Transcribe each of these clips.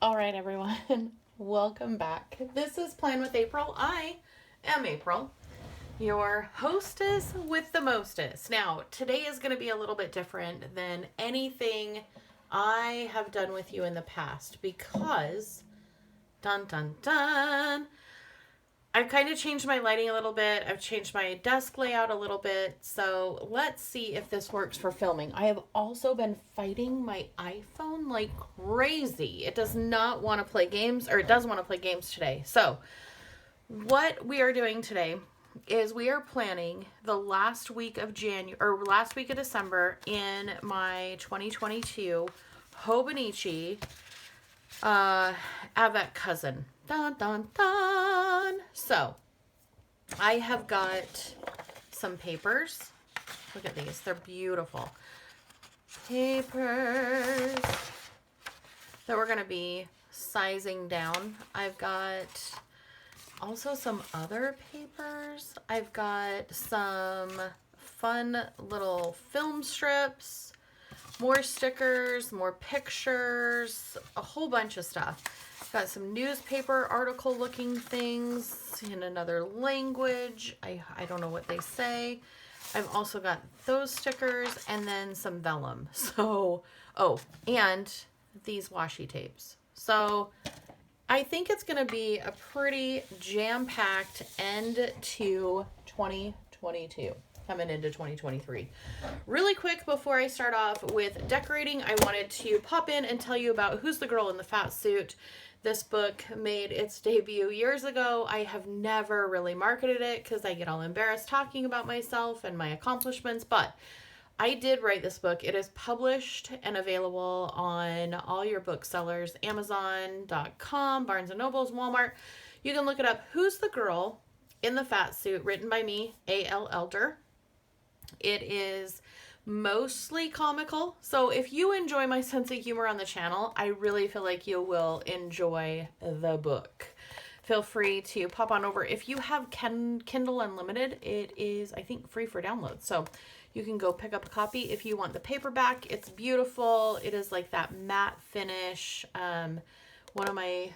All right, everyone, welcome back. This is Plan with April. I am April, your hostess with the mostest. Now, today is going to be a little bit different than anything I have done with you in the past because, dun dun dun, I've kind of changed my lighting a little bit. I've changed my desk layout a little bit. So let's see if this works for filming. I have also been fighting my iPhone like crazy. It does not want to play games, or it does want to play games today. So what we are doing today is we are planning the last week of January or last week of December in my 2022 Hobonichi Avec cousin. Dun dun dun. So I have got some papers. Look at these. They're beautiful. Papers that we're going to be sizing down. I've got also some other papers. I've got some fun little film strips, more stickers, more pictures, a whole bunch of stuff. Got some newspaper article looking things in another language. I don't know what they say. I've also got those stickers and then some vellum. So, and these washi tapes. So I think it's going to be a pretty jam-packed end to 2022. Coming into 2023. Really quick before I start off with decorating, I wanted to pop in and tell you about Who's the Girl in the Fat Suit. This book made its debut years ago. I have never really marketed it because I get all embarrassed talking about myself and my accomplishments, but I did write this book. It is published and available on all your booksellers, Amazon.com, Barnes & Nobles, Walmart. You can look it up. Who's the Girl in the Fat Suit, written by me, A.L. Elder. It is mostly comical. So if you enjoy my sense of humor on the channel, I really feel like you will enjoy the book. Feel free to pop on over. If you have Kindle Unlimited, it is, I think, free for download. So you can go pick up a copy if you want the paperback. It's beautiful. It is like that matte finish. One of my,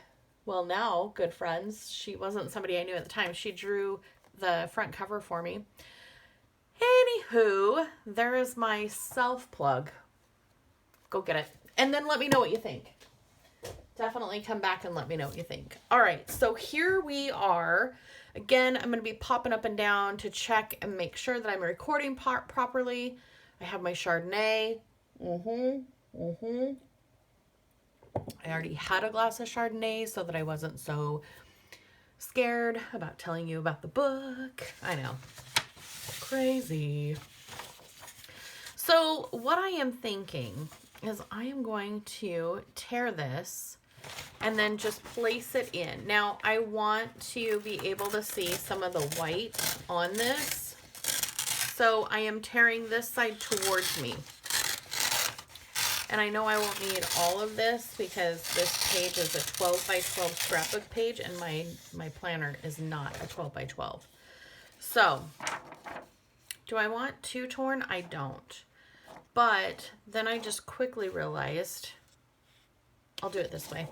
well, now good friends, she wasn't somebody I knew at the time. She drew the front cover for me. Anywho, there is my self-plug. Go get it. And then let me know what you think. Definitely come back and let me know what you think. All right, so here we are. Again, I'm going to be popping up and down to check and make sure that I'm recording properly. I have my Chardonnay. I already had a glass of Chardonnay so that I wasn't so scared about telling you about the book. I know. Crazy. So what I am thinking is I am going to tear this and then just place it in. Now I want to be able to see some of the white on this. So I am tearing this side towards me. And I know I won't need all of this because this page is a 12 by 12 scrapbook page and my planner is not a 12 by 12. So do I want two torn? I don't. But then I just quickly realized I'll do it this way.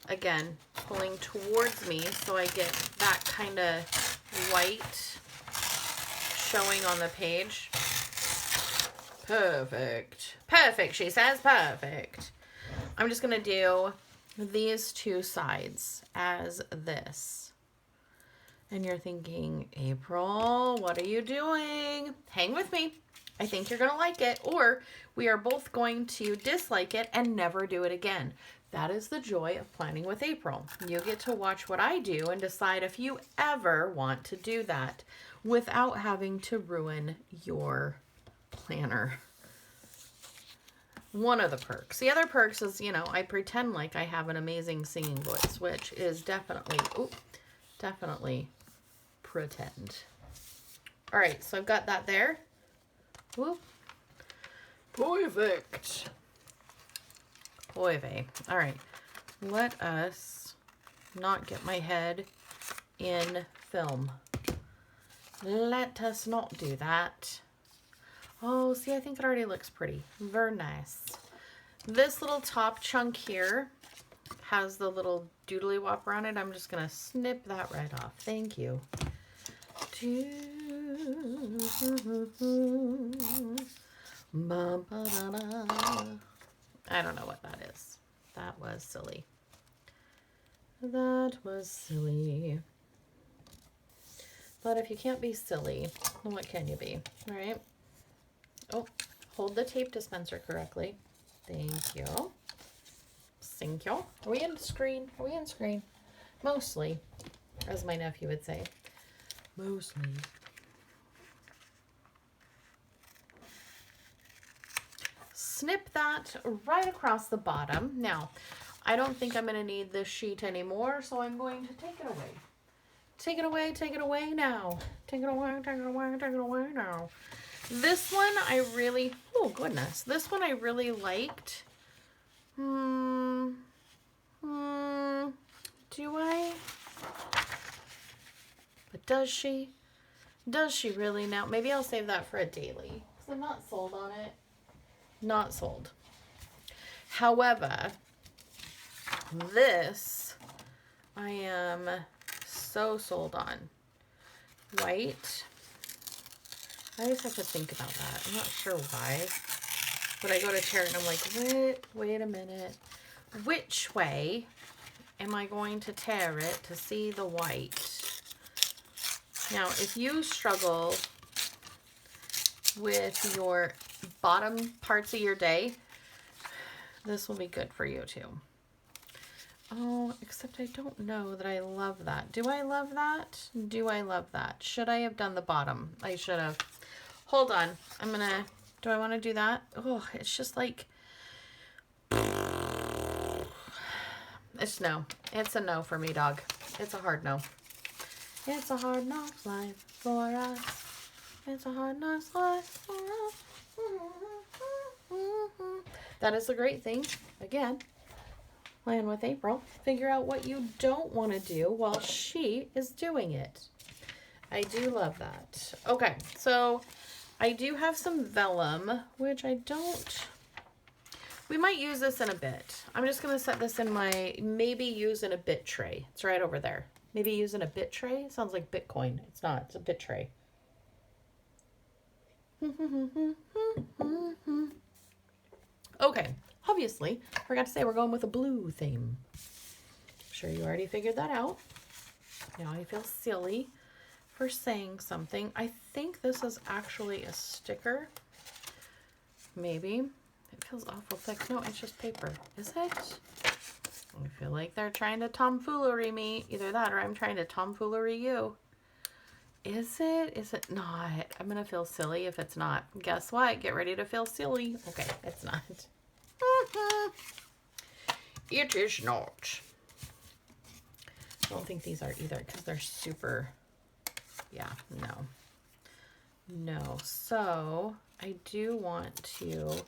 Again, pulling towards me so I get that kind of white showing on the page. Perfect. Perfect, she says. Perfect. I'm just going to do these two sides as this. And you're thinking, April, what are you doing? Hang with me. I think you're going to like it. Or we are both going to dislike it and never do it again. That is the joy of planning with April. You get to watch what I do and decide if you ever want to do that without having to ruin your planner. One of the perks. The other perks is, you know, I pretend like I have an amazing singing voice, which is definitely pretend. All right, so I've got that there. Whoop. Perfect. Perfect. All right, let us not get my head in film. Let us not do that. Oh, see, I think it already looks pretty. Very nice. This little top chunk here has the little doodly whopper on it, I'm just going to snip that right off. Thank you. I don't know what that is. That was silly. That was silly. But if you can't be silly, then what can you be? All right. Oh, hold the tape dispenser correctly. Thank you. Thank you. Are we in screen? Are we in screen? Mostly, as my nephew would say. Mostly. Snip that right across the bottom. Now, I don't think I'm going to need this sheet anymore, so I'm going to take it away. Take it away, take it away now. Take it away, take it away, take it away now. This one I really, oh goodness, this one I really liked. Do I? But does she? Does she really now? Maybe I'll save that for a daily. So I'm not sold on it. Not sold. However, this I am so sold on. White. I always have to think about that. I'm not sure why. But I go to tear it and I'm like, wait a minute. Which way am I going to tear it to see the white? Now, if you struggle with your bottom parts of your day, this will be good for you too. Oh, except I don't know that I love that. Do I love that? Do I love that? Should I have done the bottom? I should have. Hold on. Do I want to do that? Oh, it's just like, it's no. It's a no for me, dog. It's a hard no. It's a hard knock life for us. It's a hard knock life for us. That is a great thing. Again, plan with April. Figure out what you don't want to do while she is doing it. I do love that. Okay, so I do have some vellum, which I don't... We might use this in a bit. I'm just going to set this in my maybe use in a bit tray. It's right over there. Maybe use in a bit tray? It sounds like Bitcoin. It's not. It's a bit tray. Okay, obviously, forgot to say we're going with a blue theme. I'm sure you already figured that out. Now I feel silly for saying something. I think this is actually a sticker. Maybe. It feels awful thick. No, it's just paper. Is it? I feel like they're trying to tomfoolery me. Either that or I'm trying to tomfoolery you. Is it? Is it not? I'm going to feel silly if it's not. Guess what? Get ready to feel silly. Okay, it's not. It is not. I don't think these are either because they're super... Yeah, no. No. So, I do want to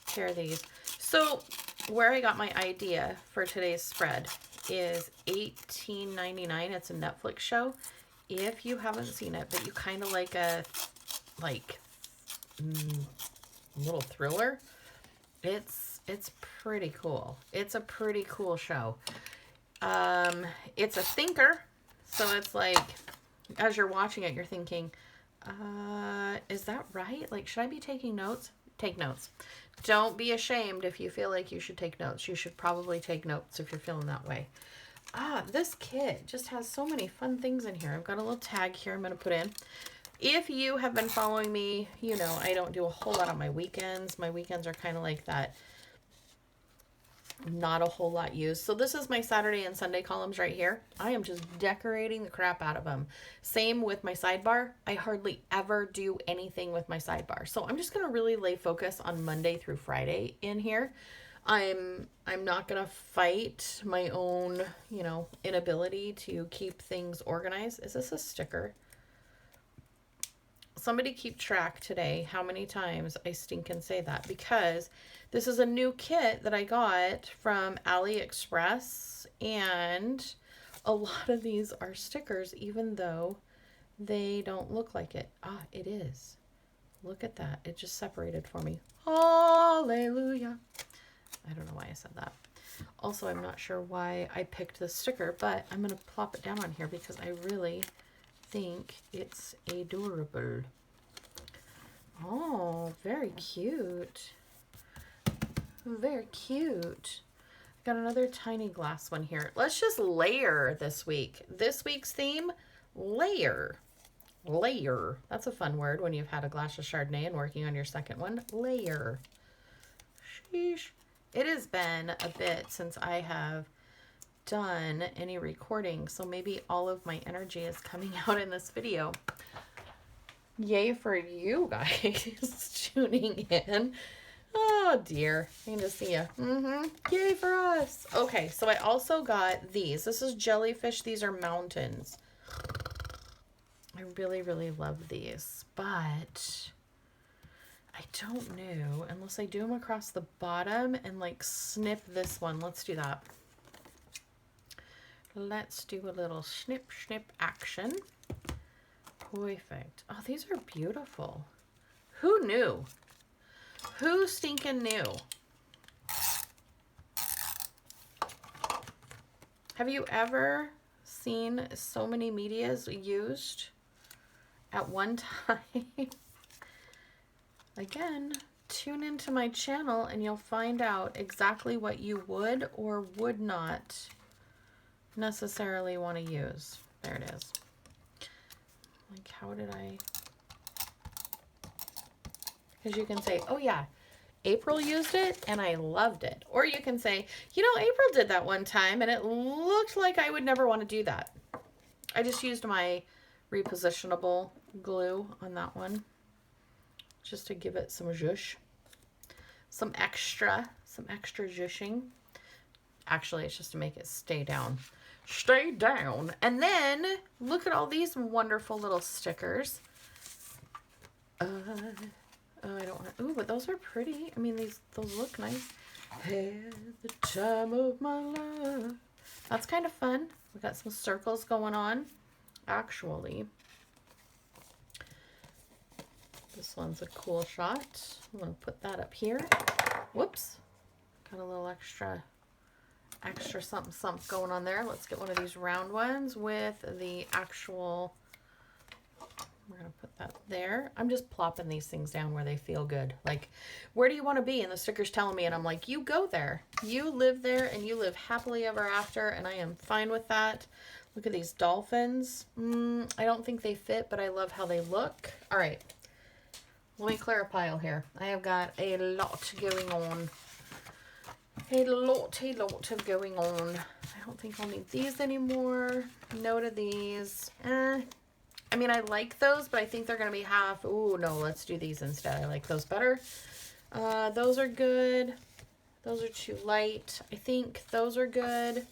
tear these. So, where I got my idea for today's spread is $18.99. It's a Netflix show. If you haven't seen it, but you kind of like a little thriller, it's pretty cool. It's a pretty cool show. It's a thinker, so it's like as you're watching it, you're thinking, is that right? Like, should I be taking notes? Take notes. Don't be ashamed if you feel like you should take notes. You should probably take notes if you're feeling that way. This kit just has so many fun things in here. I've got a little tag here I'm going to put in. If you have been following me, you know I don't do a whole lot on my weekends. My weekends are kind of like that. Not a whole lot used. So this is my Saturday and Sunday columns right here. I am just decorating the crap out of them. Same with my sidebar. I hardly ever do anything with my sidebar. So I'm just going to really lay focus on Monday through Friday in here. I'm not going to fight my own, you know, inability to keep things organized. Is this a sticker? Somebody keep track today how many times I stink and say that, because this is a new kit that I got from AliExpress, and a lot of these are stickers, even though they don't look like it. It is. Look at that. It just separated for me. Hallelujah. I don't know why I said that. Also, I'm not sure why I picked this sticker, but I'm going to plop it down on here because I really think it's adorable. Oh, very cute. Very cute. Got another tiny glass one here. Let's just layer this week. This week's theme, layer. Layer. That's a fun word when you've had a glass of Chardonnay and working on your second one. Layer. Sheesh. It has been a bit since I have done any recording, so maybe all of my energy is coming out in this video. Yay for you guys tuning in. Oh dear, I can just see you. Yay for us. Okay, so I also got these. This is jellyfish. These are mountains. I really, really love these, but I don't know unless I do them across the bottom and like snip this one. Let's do that. Let's do a little snip, snip action. Perfect. Oh, these are beautiful. Who knew? Who stinking knew? Have you ever seen so many medias used at one time? Again, tune into my channel and you'll find out exactly what you would or would not necessarily want to use. There it is. Like, how did I... Because you can say, oh yeah, April used it and I loved it. Or you can say, you know, April did that one time and it looked like I would never want to do that. I just used my repositionable glue on that one just to give it some zhuzh. Some extra zhushing. Actually, it's just to make it stay down. Stay down. And then look at all these wonderful little stickers. Oh, I don't want to. Ooh, but those are pretty. I mean, those look nice. Had the time of my life. That's kind of fun. We got some circles going on. Actually, this one's a cool shot. I'm going to put that up here. Whoops. Got a little extra something going on there. Let's get one of these round ones with the actual... We're going to put that there. I'm just plopping these things down where they feel good. Like, where do you want to be? And the sticker's telling me, and I'm like, you go there. You live there, and you live happily ever after, and I am fine with that. Look at these dolphins. I don't think they fit, but I love how they look. All right. Let me clear a pile here. I have got a lot going on. A lot of going on. I don't think I'll need these anymore. No to these. I mean, I like those, but I think they're going to be half. Ooh, no, let's do these instead. I like those better. Those are good. Those are too light. I think those are good.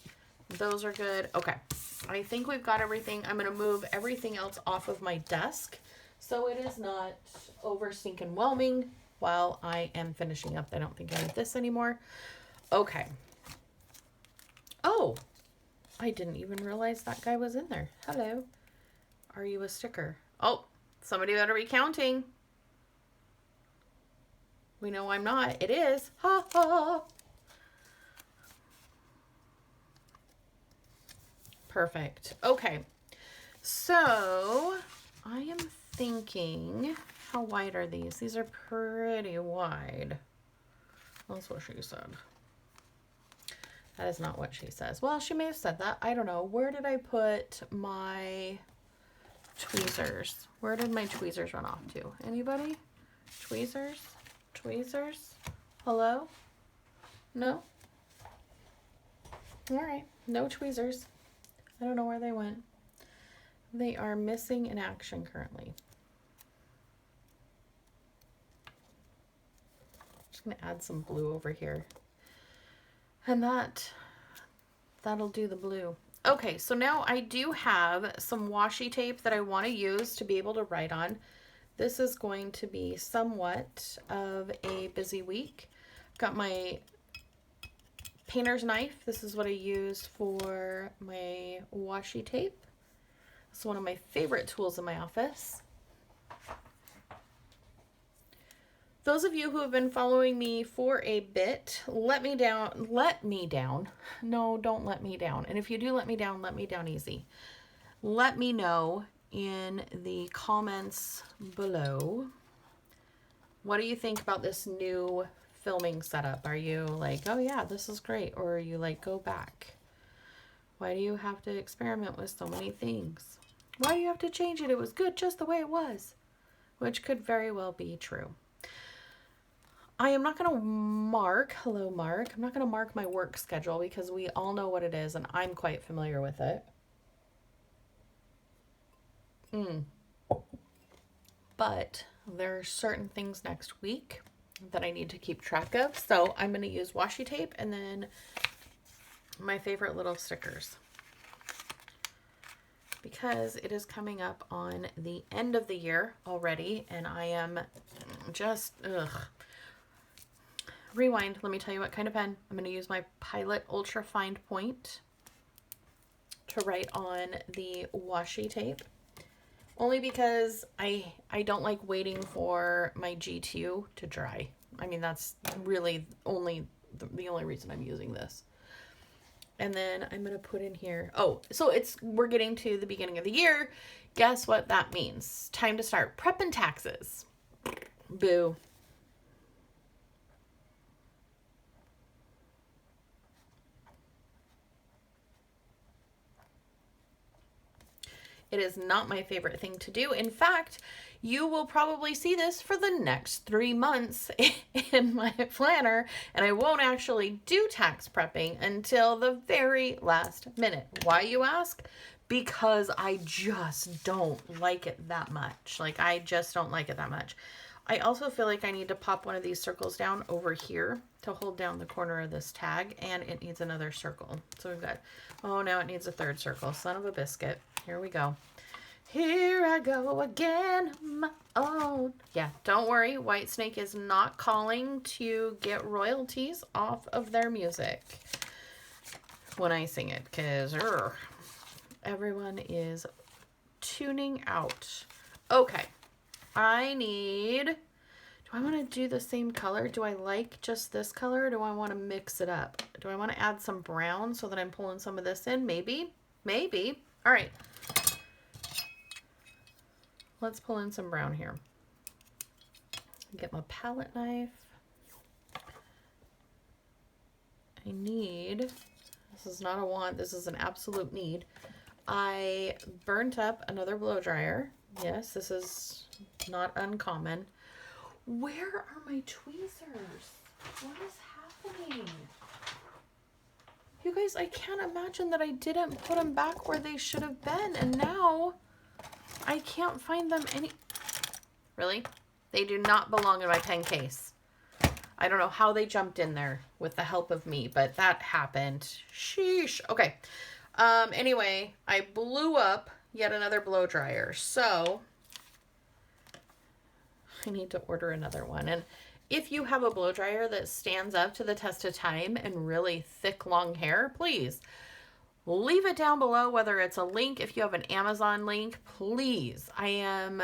Those are good. Okay. I think we've got everything. I'm going to move everything else off of my desk so it is not over stinking whelming while I am finishing up. I don't think I need this anymore. Okay. Oh, I didn't even realize that guy was in there. Hello. Are you a sticker? Oh, somebody better be counting. We know I'm not. It is. Ha ha. Perfect. Okay. So I am thinking, how wide are these? These are pretty wide. That's what she said. That is not what she says. Well, she may have said that. I don't know. Where did I put my tweezers? Where did my tweezers run off to? Anybody? Tweezers? Tweezers? Hello? No? All right. No tweezers. I don't know where they went. They are missing in action currently. Just going to add some blue over here. And that'll do the blue. Okay, so now I do have some washi tape that I want to use to be able to write on. This is going to be somewhat of a busy week. Got my painter's knife. This is what I use for my washi tape. It's one of my favorite tools in my office. Those of you who have been following me for a bit, let me down. No, don't let me down. And if you do let me down easy. Let me know in the comments below. What do you think about this new filming setup? Are you like, oh yeah, this is great? Or are you like, go back? Why do you have to experiment with so many things? Why do you have to change it? It was good just the way it was. Which could very well be true. I am not going to mark, hello Mark, I'm not going to mark my work schedule because we all know what it is and I'm quite familiar with it. But there are certain things next week that I need to keep track of. So I'm going to use washi tape and then my favorite little stickers. Because it is coming up on the end of the year already and I am just, Rewind, let me tell you what kind of pen. I'm going to use my Pilot Ultra Fine Point to write on the washi tape. Only because I don't like waiting for my G2 to dry. I mean, that's really the only reason I'm using this. And then I'm going to put in here. Oh, so we're getting to the beginning of the year. Guess what that means? Time to start prepping taxes. Boo. It is not my favorite thing to do. In fact, you will probably see this for the next 3 months in my planner, and I won't actually do tax prepping until the very last minute. Why, you ask? Because I just don't like it that much. Like, I just don't like it that much. I also feel like I need to pop one of these circles down over here to hold down the corner of this tag, and it needs another circle. So we've got, oh, now it needs a third circle. Son of a biscuit. Here we go. Here I go again, my own. Yeah, don't worry. Whitesnake is not calling to get royalties off of their music when I sing it, because everyone is tuning out. Okay. I need, do I want to do the same color? Do I like just this color? Or do I want to mix it up? Do I want to add some brown so that I'm pulling some of this in? Maybe. Maybe. All right. Let's pull in some brown here. Get my palette knife. I need, this is not a want, this is an absolute need. I burnt up another blow dryer. Yes, this is not uncommon. Where are my tweezers? What is happening? You guys, I can't imagine that I didn't put them back where they should have been, and now I can't find them any... Really? They do not belong in my pen case. I don't know how they jumped in there with the help of me, but that happened. Sheesh. Okay. Anyway, I blew up yet another blow dryer, so I need to order another one. And if you have a blow dryer that stands up to the test of time and really thick, long hair, please leave it down below, whether it's a link. If you have an Amazon link, please. I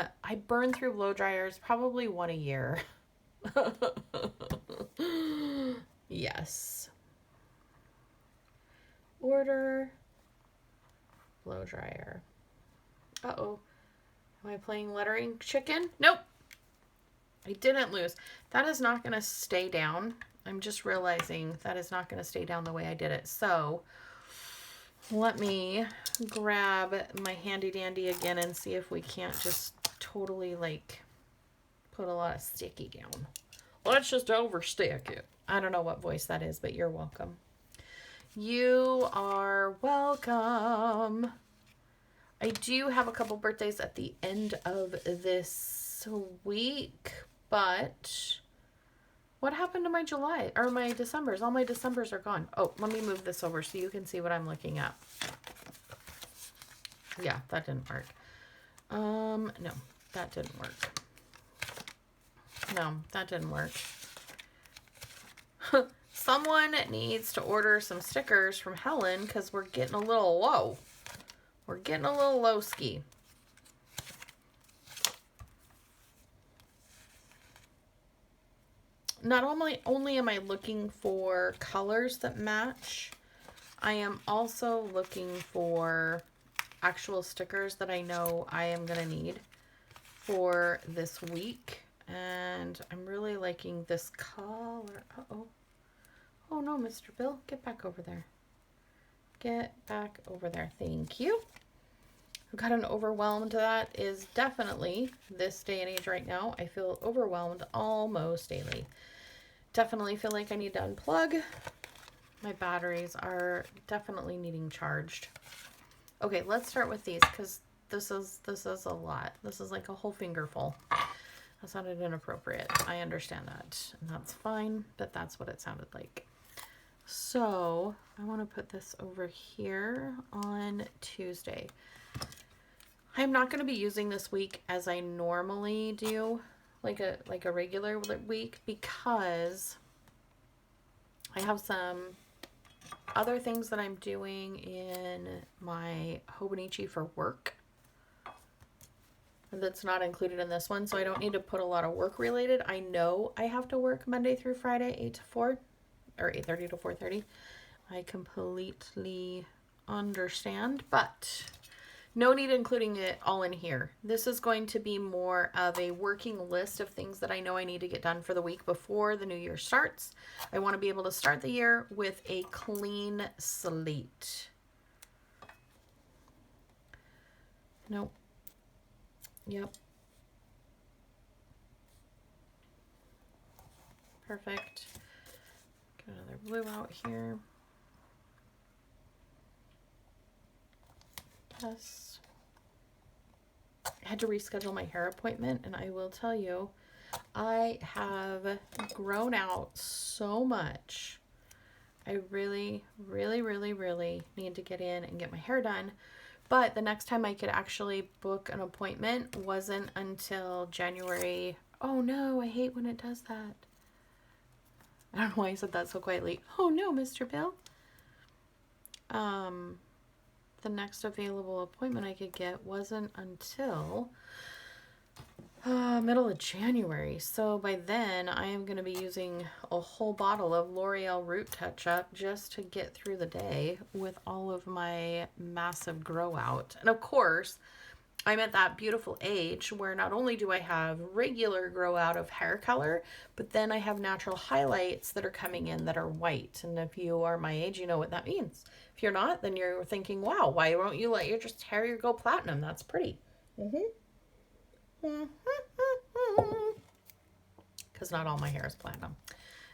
burn through blow dryers probably one a year. Yes. Order blow dryer. Uh-oh. Am I playing lettering chicken? Nope. I didn't lose. That is not going to stay down. I'm just realizing that is not going to stay down the way I did it. So let me grab my handy dandy again and see if we can't just totally like put a lot of sticky down. Let's just overstick it. I don't know what voice that is, but you're welcome. You are welcome. I do have a couple birthdays at the end of this week, but what happened to my July or my Decembers? All my Decembers are gone. Oh, let me move this over so you can see what I'm looking at. Yeah, that didn't work. No, that didn't work. No, that didn't work. Someone needs to order some stickers from Helen because we're getting a little low. We're getting a little low-ski. not only am I looking for colors that match, I am also looking for actual stickers that I know I am going to need for this week. And I'm really liking this color. Uh-oh. Oh no, Mr. Bill, get back over there. Get back over there. Thank you. I've gotten overwhelmed. That is definitely this day and age right now. I feel overwhelmed almost daily. Definitely feel like I need to unplug. My batteries are definitely needing charged. Okay, let's start with these because this is a lot. This is like a whole finger full. That sounded inappropriate. I understand that. And that's fine, but that's what it sounded like. So I want to put this over here on Tuesday. I'm not going to be using this week as I normally do, like a regular week, because I have some other things that I'm doing in my Hobonichi for work that's not included in this one, so I don't need to put a lot of work related. I know I have to work Monday through Friday, 8 to 4, or 8:30 to 4:30. I completely understand, but no need including it all in here. This is going to be more of a working list of things that I know I need to get done for the week before the new year starts. I want to be able to start the year with a clean slate. Nope. Yep. Perfect. Get another blue out here. Yes. I had to reschedule my hair appointment, and I will tell you, I have grown out so much. I really, really, really, really need to get in and get my hair done. But the next time I could actually book an appointment wasn't until January. Oh no, I hate when it does that. I don't know why I said that so quietly. Oh no, Mr. Bill. The next available appointment I could get wasn't until middle of January. So by then I am going to be using a whole bottle of L'Oreal Root Touch-Up just to get through the day with all of my massive grow out. And of course, I'm at that beautiful age where not only do I have regular grow out of hair color, but then I have natural highlights that are coming in that are white. And if you are my age, you know what that means. If you're not, then you're thinking, wow, why won't you let your just hair go platinum? That's pretty. Because not all my hair is platinum.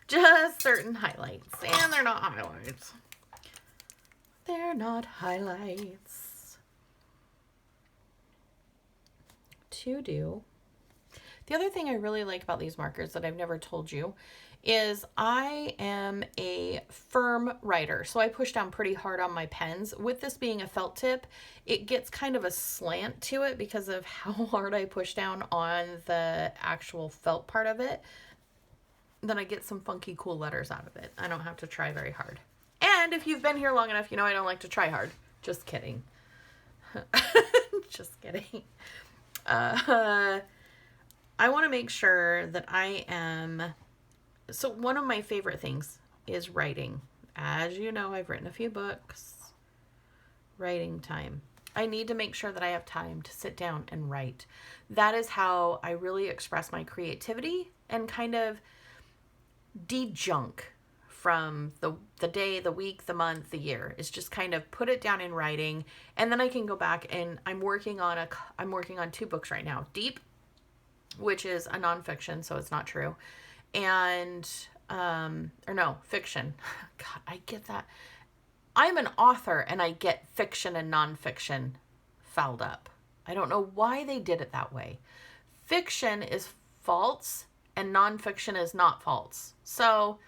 Just certain highlights. And they're not highlights. They're not highlights. To do. The other thing I really like about these markers that I've never told you is I am a firm writer. So I push down pretty hard on my pens. With this being a felt tip, it gets kind of a slant to it because of how hard I push down on the actual felt part of it. Then I get some funky cool letters out of it. I don't have to try very hard. And if you've been here long enough, you know I don't like to try hard. Just kidding. Just kidding. I want to make sure that I am... So one of my favorite things is writing. As you know, I've written a few books. Writing time. I need to make sure that I have time to sit down and write. That is how I really express my creativity and kind of de-junk from the day, the week, the month, the year. Is just kind of put it down in writing, and then I can go back and I'm working on 2 books right now. Deep, which is a nonfiction, so it's not true. And fiction. God, I get that. I'm an author and I get fiction and nonfiction fouled up. I don't know why they did it that way. Fiction is false and nonfiction is not false. So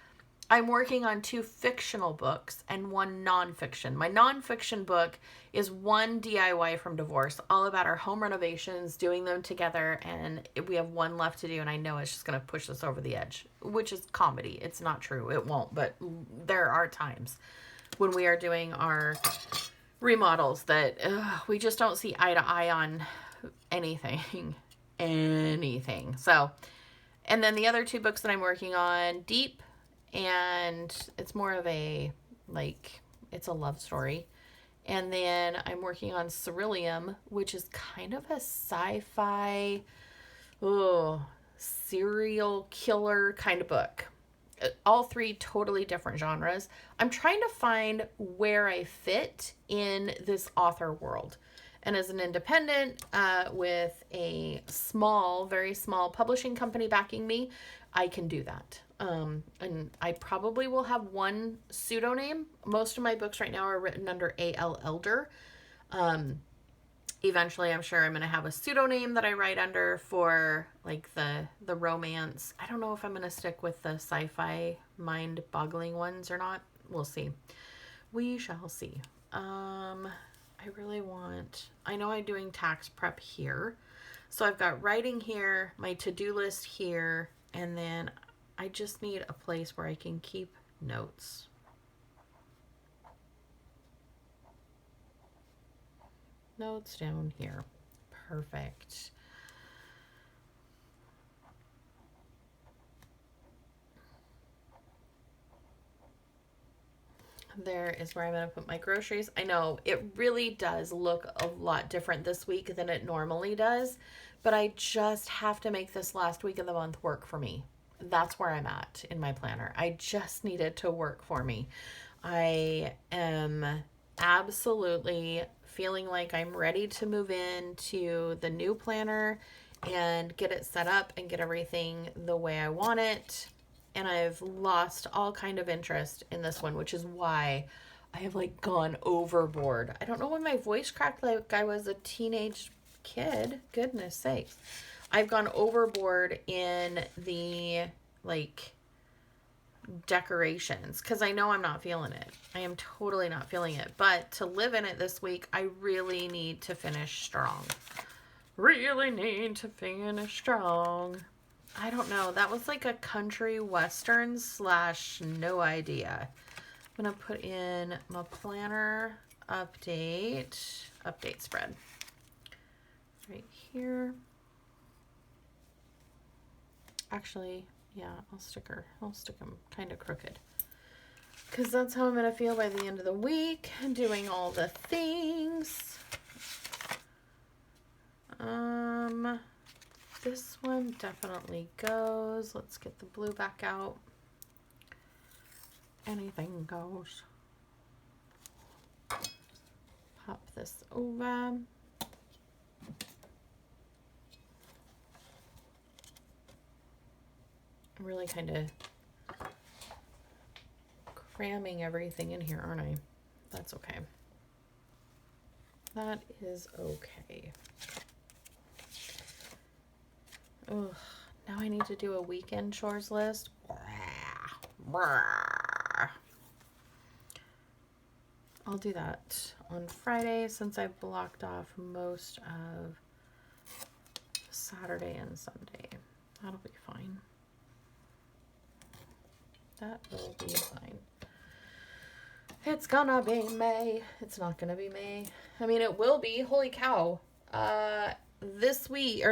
I'm working on 2 fictional books and 1 nonfiction. My nonfiction book is 1 DIY from divorce, all about our home renovations, doing them together, and we have 1 left to do, and I know it's just going to push us over the edge, which is comedy. It's not true. It won't, but there are times when we are doing our remodels that we just don't see eye to eye on anything. So And then the other two books that I'm working on, Deep, and it's more of a, like, it's a love story. And then I'm working on Ceruleum, which is kind of a sci-fi, serial killer kind of book. All three totally different genres. I'm trying to find where I fit in this author world. And as an independent with a small, very small publishing company backing me, I can do that. And I probably will have one pseudonym. Most of my books right now are written under A.L. Elder. Eventually, I'm sure I'm going to have a pseudonym that I write under for like the romance. I don't know if I'm going to stick with the sci-fi mind-boggling ones or not. We'll see. We shall see. I know I'm doing tax prep here. So I've got writing here, my to-do list here, and then I just need a place where I can keep notes. Notes down here. Perfect. There is where I'm going to put my groceries. I know it really does look a lot different this week than it normally does, but I just have to make this last week of the month work for me. That's where I'm at in my planner. I just need it to work for me. I am absolutely feeling like I'm ready to move into the new planner and get it set up and get everything the way I want it. And I've lost all kind of interest in this one, which is why I have like gone overboard. I don't know when my voice cracked like I was a teenage kid. Goodness sakes. I've gone overboard in the like decorations because I know I'm not feeling it. I am totally not feeling it. But to live in it this week, I really need to finish strong. Really need to finish strong. I don't know. That was like a country western / no idea. I'm going to put in my planner update spread right here. Actually, yeah, I'll stick them kind of crooked. Because that's how I'm going to feel by the end of the week. Doing all the things. This one definitely goes. Let's get the blue back out. Anything goes. Pop this over. I'm really kind of cramming everything in here, aren't I? That's okay. That is okay. Ugh, now I need to do a weekend chores list. I'll do that on Friday since I've blocked off most of Saturday and Sunday. That'll be fine. That will be fine. It's gonna be May. It's not gonna be May. I mean, it will be. Holy cow. This week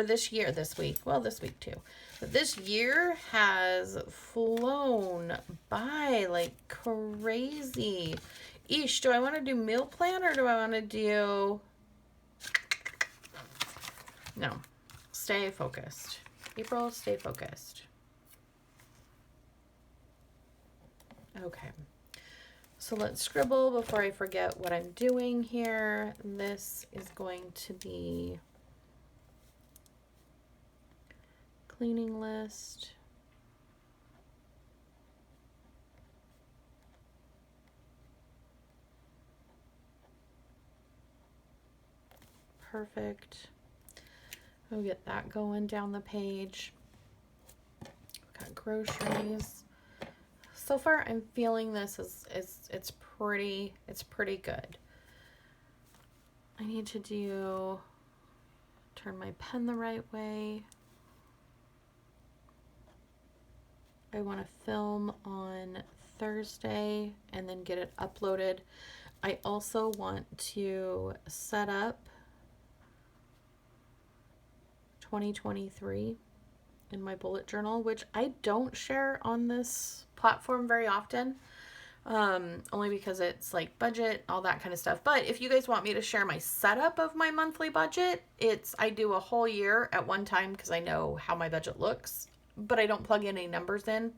too. But this year has flown by like crazy. Eesh, do I want to do meal plan or do I want to do... No. Stay focused. April, stay focused. Okay. So let's scribble before I forget what I'm doing here. This is going to be cleaning list. Perfect. We'll get that going down the page. We've got groceries. So far, I'm feeling this it's pretty good. I need to turn my pen the right way. I want to film on Thursday and then get it uploaded. I also want to set up 2023 in my bullet journal, which I don't share on this platform very often. Only because it's like budget, all that kind of stuff. But if you guys want me to share my setup of my monthly budget, I do a whole year at one time because I know how my budget looks, but I don't plug any numbers in.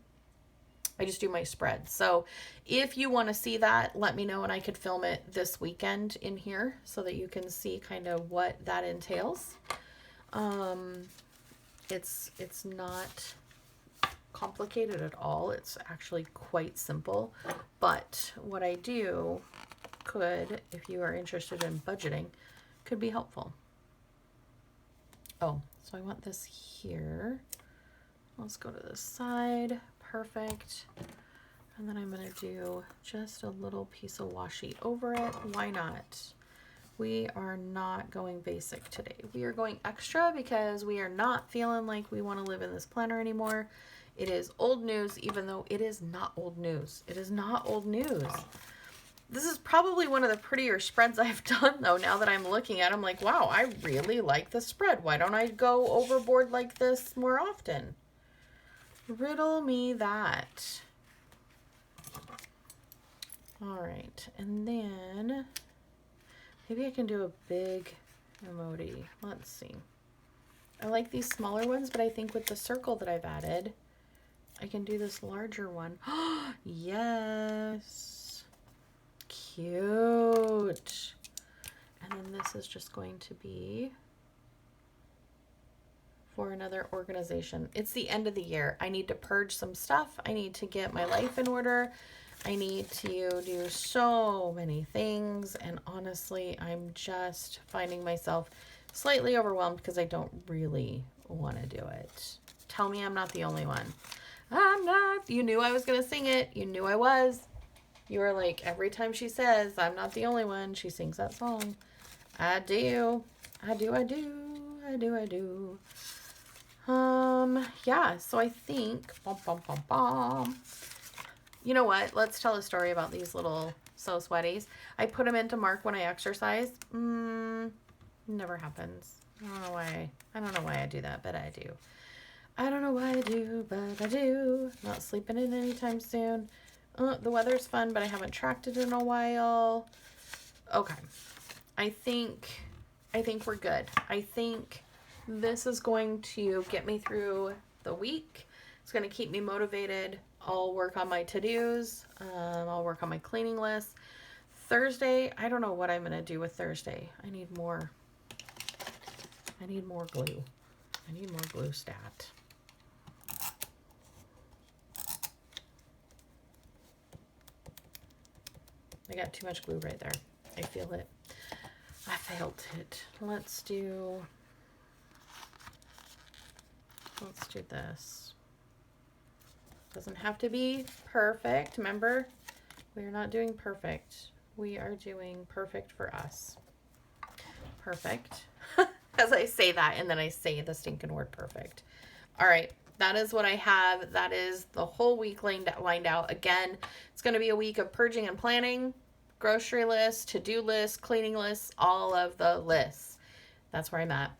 I just do my spread. So if you want to see that, let me know and I could film it this weekend in here so that you can see kind of what that entails. It's not complicated at all. It's actually quite simple, but what I do could, if you are interested in budgeting, could be helpful. Oh, so I want this here. Let's go to this side. Perfect. And then I'm going to do just a little piece of washi over it. Why not? We are not going basic today. We are going extra because we are not feeling like we want to live in this planner anymore. It is old news, even though it is not old news. It is not old news. This is probably one of the prettier spreads I've done, though, now that I'm looking at it. I'm like, wow, I really like the spread. Why don't I go overboard like this more often? Riddle me that. All right, and then maybe I can do a big emoji. Let's see. I like these smaller ones, but I think with the circle that I've added, I can do this larger one. Yes. Cute. And then this is just going to be for another organization. It's the end of the year. I need to purge some stuff. I need to get my life in order. I need to do so many things. And honestly, I'm just finding myself slightly overwhelmed because I don't really want to do it. Tell me I'm not the only one. I'm not. You knew I was going to sing it. You knew I was. You were like, every time she says, I'm not the only one, she sings that song. I do. I do, I do. I do, I do. Yeah, so I think, you know what? Let's tell a story about these little So Sweaties. I put them in to mark when I exercise. Never happens. I don't know why I do that, but I do. I don't know why I do, but I do. Not sleeping in anytime soon. The weather's fun, but I haven't tracked it in a while. Okay. I think we're good. I think this is going to get me through the week. It's going to keep me motivated. I'll work on my to-dos. I'll work on my cleaning list. Thursday, I don't know what I'm going to do with Thursday. I need more glue. I need more glue stat. I got too much glue right there. I feel it. I felt it. Let's do this. Doesn't have to be perfect. Remember, we're not doing perfect. We are doing perfect for us. Perfect. As I say that, and then I say the stinking word perfect. All right. That is what I have. That is the whole week lined out. Again, it's going to be a week of purging and planning, grocery list, to-do list, cleaning lists, all of the lists. That's where I'm at.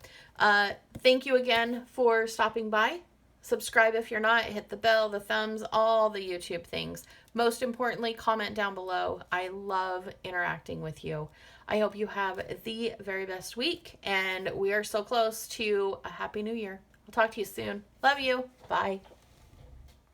Thank you again for stopping by. Subscribe if you're not. Hit the bell, the thumbs, all the YouTube things. Most importantly, comment down below. I love interacting with you. I hope you have the very best week, and we are so close to a Happy New Year. I'll talk to you soon. Love you. Bye.